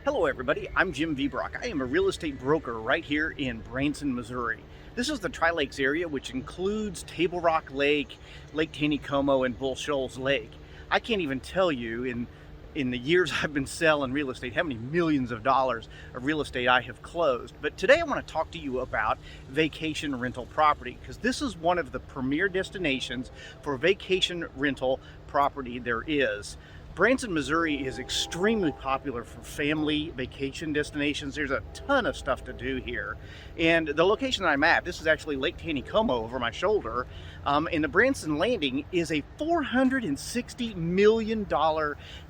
Hello everybody, I'm Jim Viebrock. I am a real estate broker right here in Branson, Missouri. This is the Tri-Lakes area, which includes Table Rock Lake, Lake Taneycomo, and Bull Shoals Lake. I can't even tell you in the years I've been selling real estate how many millions of dollars of real estate I have closed. But today I want to talk to you about vacation rental property, because this is one of the premier destinations for vacation rental property there is. Branson, Missouri is extremely popular for family vacation destinations. There's a ton of stuff to do here. And the location that I'm at, this is actually Lake Taneycomo over my shoulder, and the Branson Landing is a $460 million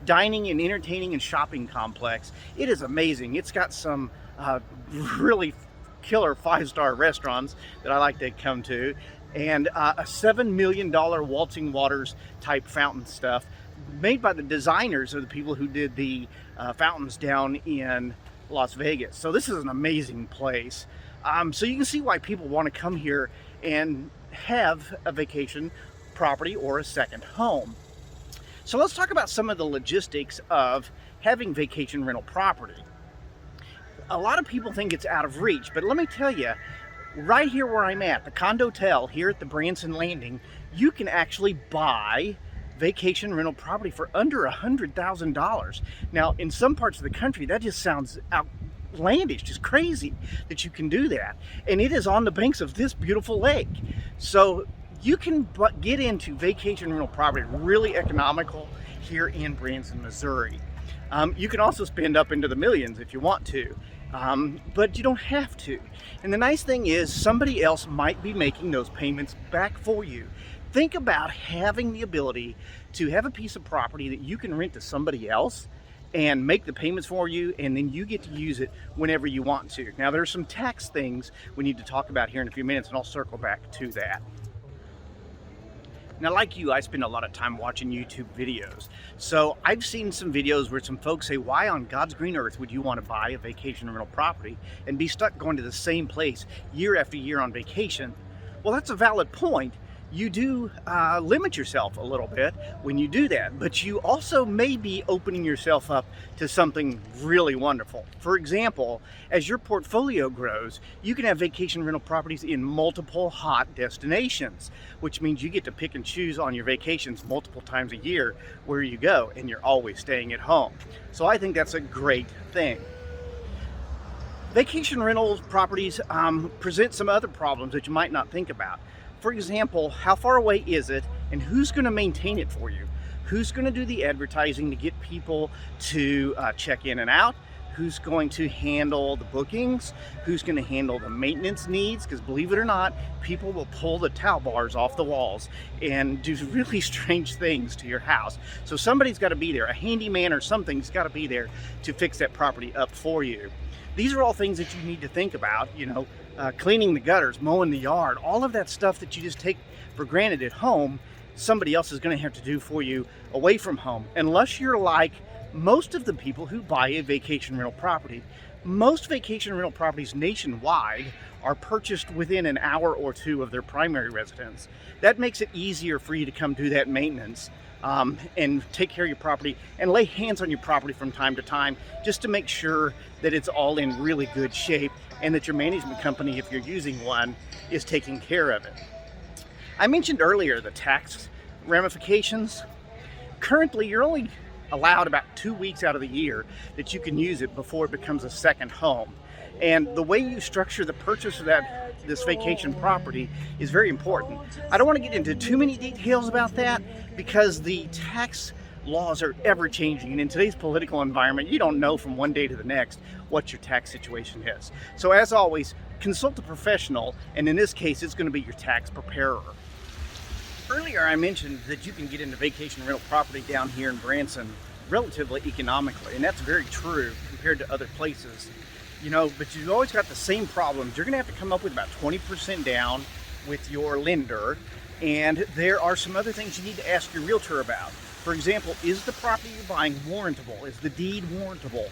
dining and entertaining and shopping complex. It is amazing. It's got some really killer five-star restaurants that I like to come to, and a $7 million Waltzing Waters type fountain stuff, made by the designers of the people who did the fountains down in Las Vegas. So this is an amazing place. So you can see why people want to come here and have a vacation property or a second home. So let's talk about some of the logistics of having vacation rental property. A lot of people think it's out of reach, but let me tell you, right here where I'm at, the Condotel here at the Branson Landing, you can actually buy vacation rental property for under $100,000. Now, in some parts of the country, that just sounds outlandish, just crazy that you can do that. And it is on the banks of this beautiful lake. So you can get into vacation rental property really economical here in Branson, Missouri. You can also spend up into the millions if you want to, but you don't have to. And the nice thing is somebody else might be making those payments back for you. Think about having the ability to have a piece of property that you can rent to somebody else and make the payments for you, and then you get to use it whenever you want to. Now, there's some tax things we need to talk about here in a few minutes, and I'll circle back to that. Now, like you, I spend a lot of time watching YouTube videos. So I've seen some videos where some folks say, why on God's green earth would you want to buy a vacation rental property and be stuck going to the same place year after year on vacation? Well, that's a valid point. You do limit yourself a little bit when you do that, but you also may be opening yourself up to something really wonderful. For example, as your portfolio grows, you can have vacation rental properties in multiple hot destinations, which means you get to pick and choose on your vacations multiple times a year where you go, and you're always staying at home. So I think that's a great thing. Vacation rental properties present some other problems that you might not think about. For example, how far away is it, and who's going to maintain it for you? Who's going to do the advertising to get people to check in and out? Who's going to handle the bookings? Who's going to handle the maintenance needs? Because believe it or not, people will pull the towel bars off the walls and do really strange things to your house. So somebody's got to be there. A handyman or something's got to be there to fix that property up for you. These are all things that you need to think about, cleaning the gutters, mowing the yard, all of that stuff that you just take for granted at home, somebody else is going to have to do for you away from home. Unless you're like most of the people who buy a vacation rental property. Most vacation rental properties nationwide are purchased within an hour or two of their primary residence. That makes it easier for you to come do that maintenance and take care of your property and lay hands on your property from time to time, just to make sure that it's all in really good shape and that your management company, if you're using one, is taking care of it. I mentioned earlier the tax ramifications. Currently, you're only allowed about 2 weeks out of the year that you can use it before it becomes a second home. And the way you structure the purchase of this vacation property is very important. I don't want to get into too many details about that because the tax laws are ever changing, and in today's political environment, you don't know from one day to the next what your tax situation is. So as always, consult a professional, and in this case, it's going to be your tax preparer. Earlier, I mentioned that you can get into vacation rental property down here in Branson relatively economically, and that's very true compared to other places. But you've always got the same problems. You're going to have to come up with about 20% down with your lender, and there are some other things you need to ask your realtor about. For example, is the property you're buying warrantable? Is the deed warrantable?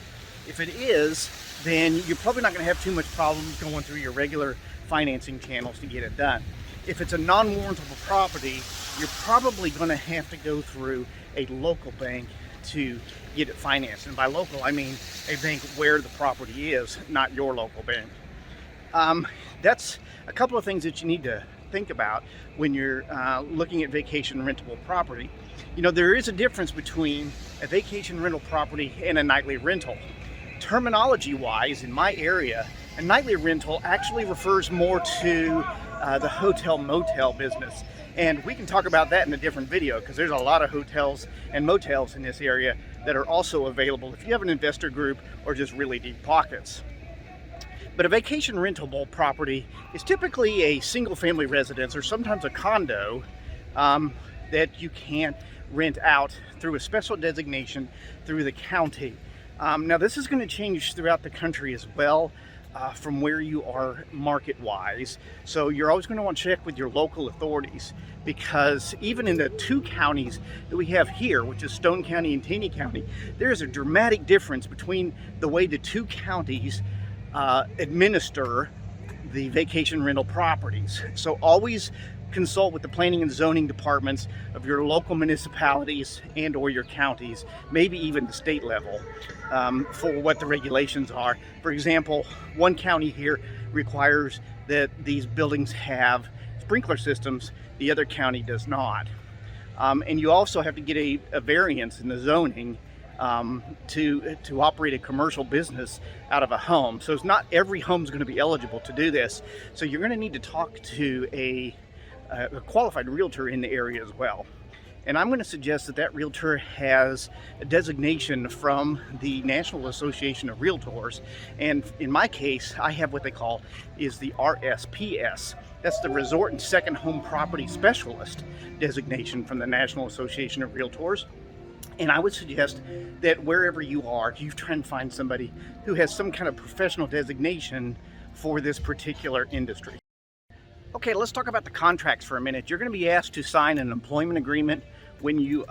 If it is, then you're probably not going to have too much problems going through your regular financing channels to get it done. If it's a non-warrantable property, you're probably going to have to go through a local bank to get it financed. And by local, I mean a bank where the property is, not your local bank. That's a couple of things that you need to think about when you're looking at vacation rentable property. You know, there is a difference between a vacation rental property and a nightly rental. Terminology wise, in my area, a nightly rental actually refers more to the hotel motel business. And we can talk about that in a different video, because there's a lot of hotels and motels in this area that are also available if you have an investor group or just really deep pockets. But a vacation rentable property is typically a single family residence or sometimes a condo that you can rent out through a special designation through the county. Now this is going to change throughout the country as well, from where you are market-wise. So you're always going to want to check with your local authorities, because even in the two counties that we have here, which is Stone County and Taney County, there is a dramatic difference between the way the two counties administer the vacation rental properties. So always consult with the planning and zoning departments of your local municipalities and or your counties, maybe even the state level, for what the regulations are. For example, one county here requires that these buildings have sprinkler systems, the other county does not. And you also have to get a variance in the zoning to operate a commercial business out of a home. So it's not every home is going to be eligible to do this. So you're going to need to talk to a qualified realtor in the area as well. And I'm going to suggest that that realtor has a designation from the National Association of Realtors. And in my case, I have what they call is the RSPS. That's the Resort and Second Home Property Specialist designation from the National Association of Realtors. And I would suggest that wherever you are, you try and find somebody who has some kind of professional designation for this particular industry. Okay, let's talk about the contracts for a minute. You're going to be asked to sign an employment agreement when you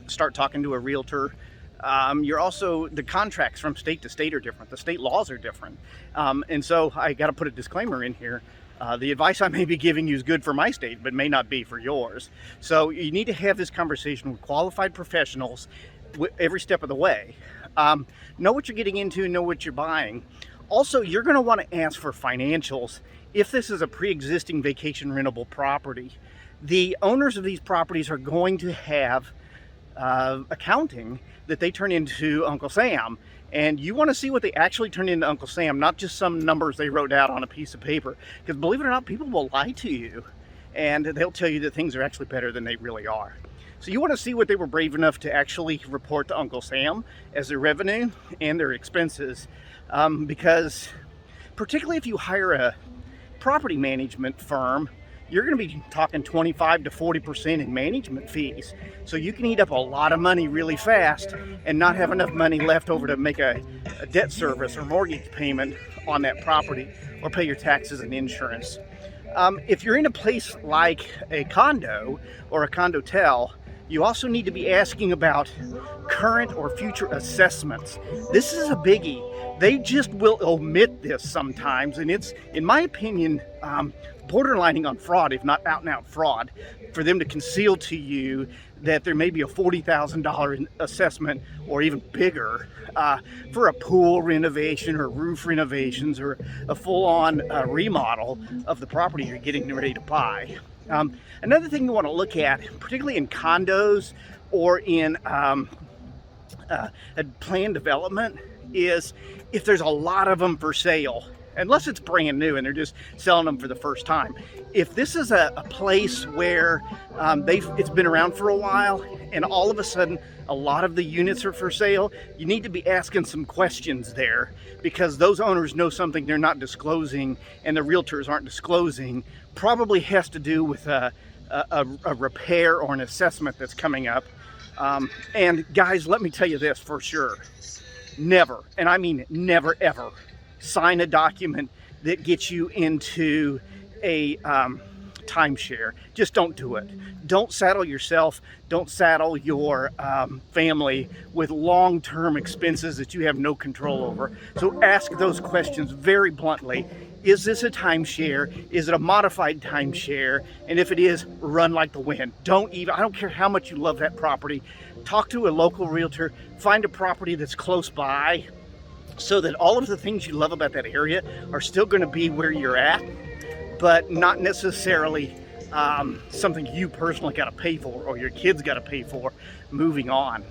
start talking to a realtor. The contracts from state to state are different. The state laws are different. And so I got to put a disclaimer in here. The advice I may be giving you is good for my state, but may not be for yours. So you need to have this conversation with qualified professionals every step of the way. Know what you're getting into, know what you're buying. Also, you're going to want to ask for financials if this is a pre-existing vacation rentable property. The owners of these properties are going to have accounting that they turn into Uncle Sam. And you want to see what they actually turn into Uncle Sam, not just some numbers they wrote out on a piece of paper. Because believe it or not, people will lie to you. And they'll tell you that things are actually better than they really are. So you want to see what they were brave enough to actually report to Uncle Sam as their revenue and their expenses. Because particularly if you hire a property management firm, you're going to be talking 25 to 40% in management fees. So you can eat up a lot of money really fast and not have enough money left over to make a debt service or mortgage payment on that property or pay your taxes and insurance. If you're in a place like a condo or a condotel, you also need to be asking about current or future assessments. This is a biggie. They just will omit this sometimes, and it's, in my opinion, borderlining on fraud, if not out and out fraud, for them to conceal to you that there may be a $40,000 assessment or even bigger for a pool renovation or roof renovations or a full-on remodel of the property you're getting ready to buy. Another thing you want to look at, particularly in condos or in a planned development, is if there's a lot of them for sale, unless it's brand new and they're just selling them for the first time. If this is a place where it's been around for a while and all of a sudden a lot of the units are for sale, you need to be asking some questions there, because those owners know something they're not disclosing and the realtors aren't disclosing. Probably has to do with a repair or an assessment that's coming up. And guys, let me tell you this for sure. Never, and I mean never ever, sign a document that gets you into a timeshare. Just don't do it. Don't saddle yourself, don't saddle your family with long-term expenses that you have no control over. So ask those questions very bluntly. is this a timeshare? Is it a modified timeshare? And if it is, run like the wind. I don't care how much you love that property. Talk to a local realtor, find a property that's close by so that all of the things you love about that area are still going to be where you're at, but not necessarily something you personally got to pay for or your kids got to pay for moving on.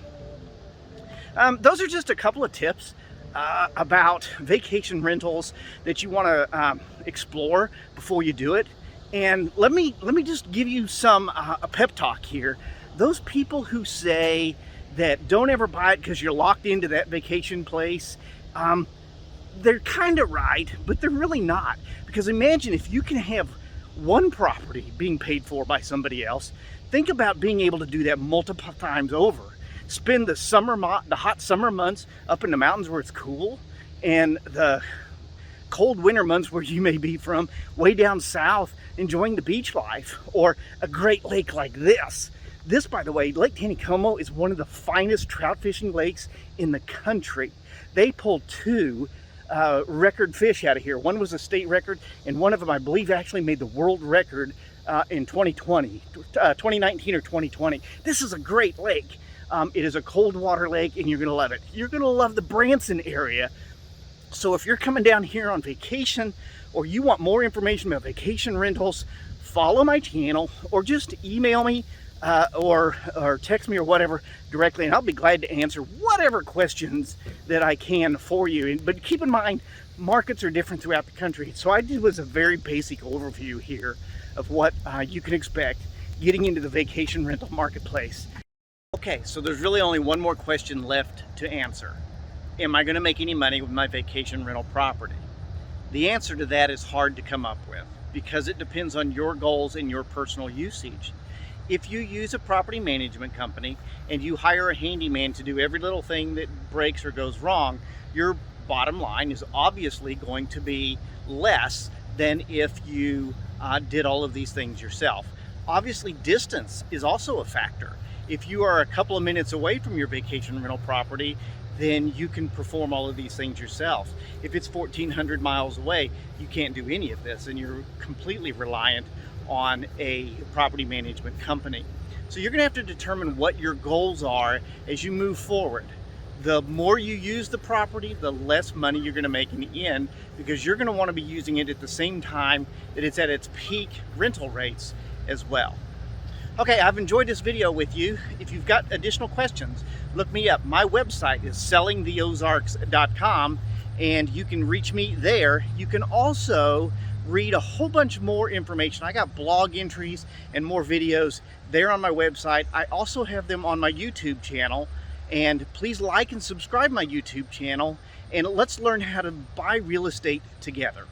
Those are just a couple of tips about vacation rentals that you want to explore before you do it. And let me just give you some a pep talk here. Those people who say that don't ever buy it because you're locked into that vacation place, they're kind of right, but they're really not. Because imagine if you can have one property being paid for by somebody else. Think about being able to do that multiple times over. Spend the hot summer months up in the mountains where it's cool, and the cold winter months where you may be from way down south enjoying the beach life or a great lake like this. This, by the way, Lake Taneycomo is one of the finest trout fishing lakes in the country. They pulled two record fish out of here. One was a state record, and one of them, I believe, actually made the world record in 2019 or 2020. This is a great lake. It is a cold water lake, and you're going to love it. You're going to love the Branson area. So if you're coming down here on vacation, or you want more information about vacation rentals, follow my channel, or just email me or text me or whatever directly, and I'll be glad to answer whatever questions that I can for you. But keep in mind, markets are different throughout the country. So I did was a very basic overview here of what you can expect getting into the vacation rental marketplace. Okay, so there's really only one more question left to answer. Am I going to make any money with my vacation rental property? The answer to that is hard to come up with because it depends on your goals and your personal usage. If you use a property management company and you hire a handyman to do every little thing that breaks or goes wrong, your bottom line is obviously going to be less than if you did all of these things yourself. Obviously, distance is also a factor. If you are a couple of minutes away from your vacation rental property, then you can perform all of these things yourself. If it's 1,400 miles away, you can't do any of this, and you're completely reliant on a property management company. So you're gonna have to determine what your goals are as you move forward. The more you use the property, the less money you're gonna make in the end, because you're gonna wanna be using it at the same time that it's at its peak rental rates as well. Okay, I've enjoyed this video with you. If you've got additional questions, look me up. My website is sellingtheozarks.com, and you can reach me there. You can also read a whole bunch more information. I got blog entries and more videos there on my website. I also have them on my YouTube channel, and please like and subscribe my YouTube channel, and let's learn how to buy real estate together.